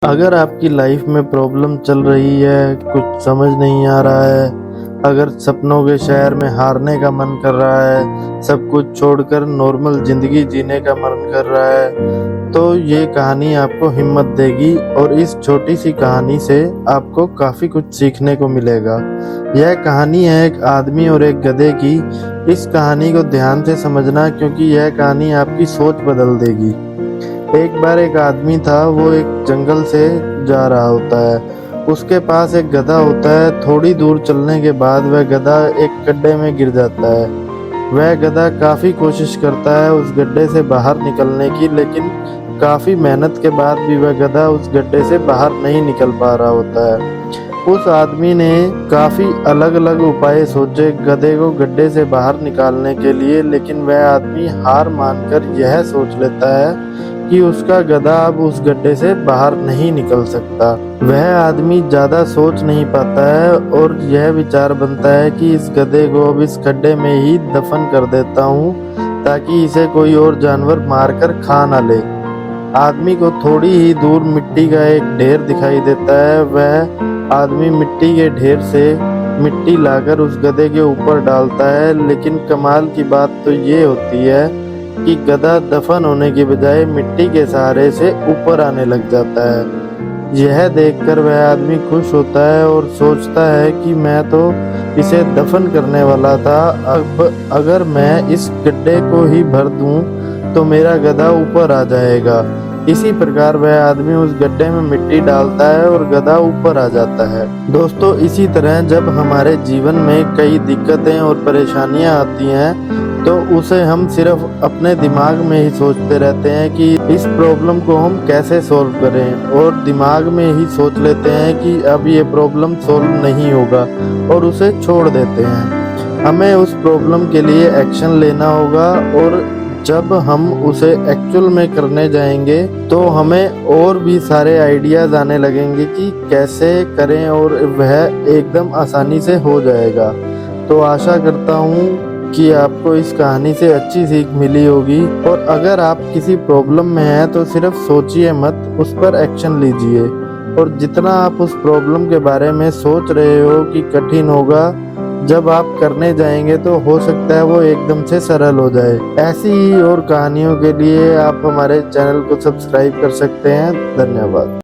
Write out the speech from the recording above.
अगर आपकी लाइफ में प्रॉब्लम चल रही है, कुछ समझ नहीं आ रहा है, अगर सपनों के शहर में हारने का मन कर रहा है, सब कुछ छोड़कर नॉर्मल ज़िंदगी जीने का मन कर रहा है, तो ये कहानी आपको हिम्मत देगी और इस छोटी सी कहानी से आपको काफ़ी कुछ सीखने को मिलेगा। यह कहानी है एक आदमी और एक गधे की। इस कहानी को ध्यान से समझना क्योंकि यह कहानी आपकी सोच बदल देगी। एक बार एक आदमी था, वो एक जंगल से जा रहा होता है। उसके पास एक गधा होता है। थोड़ी दूर चलने के बाद वह गधा एक गड्ढे में गिर जाता है। वह गधा काफ़ी कोशिश करता है उस गड्ढे से बाहर निकलने की, लेकिन काफ़ी मेहनत के बाद भी वह गधा उस गड्ढे से बाहर नहीं निकल पा रहा होता है। उस आदमी ने काफ़ी अलग अलग उपाय सोचे गधे को गड्ढे से बाहर निकालने के लिए, लेकिन वह आदमी हार मानकर यह सोच लेता है कि उसका गधा अब उस गड्ढे से बाहर नहीं निकल सकता। वह आदमी ज़्यादा सोच नहीं पाता है और यह विचार बनता है कि इस गधे को अब इस गड्ढे में ही दफन कर देता हूँ ताकि इसे कोई और जानवर मारकर खा ना ले। आदमी को थोड़ी ही दूर मिट्टी का एक ढेर दिखाई देता है। वह आदमी मिट्टी के ढेर से मिट्टी लाकर उस गधे के ऊपर डालता है, लेकिन कमाल की बात तो ये होती है कि गधा दफन होने की बजाय मिट्टी के सहारे से ऊपर आने लग जाता है। यह देखकर वह आदमी खुश होता है और सोचता है कि मैं तो इसे दफन करने वाला था, अब अगर मैं इस गड्ढे को ही भर दूं तो मेरा गधा ऊपर आ जाएगा। इसी प्रकार वह आदमी उस गड्ढे में मिट्टी डालता है और गधा ऊपर आ जाता है। दोस्तों, इसी तरह जब हमारे जीवन में कई दिक्कतें और परेशानियां आती हैं तो उसे हम सिर्फ अपने दिमाग में ही सोचते रहते हैं कि इस प्रॉब्लम को हम कैसे सॉल्व करें, और दिमाग में ही सोच लेते हैं कि अब ये प्रॉब्लम सॉल्व नहीं होगा और उसे छोड़ देते हैं। हमें उस प्रॉब्लम के लिए एक्शन लेना होगा और जब हम उसे एक्चुअल में करने जाएंगे तो हमें और भी सारे आइडियाज आने लगेंगे कि कैसे करें और वह एकदम आसानी से हो जाएगा। तो आशा करता हूँ कि आपको इस कहानी से अच्छी सीख मिली होगी, और अगर आप किसी प्रॉब्लम में हैं तो सिर्फ सोचिए मत, उस पर एक्शन लीजिए। और जितना आप उस प्रॉब्लम के बारे में सोच रहे हो कि कठिन होगा, जब आप करने जाएंगे तो हो सकता है वो एकदम से सरल हो जाए। ऐसी ही और कहानियों के लिए आप हमारे चैनल को सब्सक्राइब कर सकते हैं। धन्यवाद।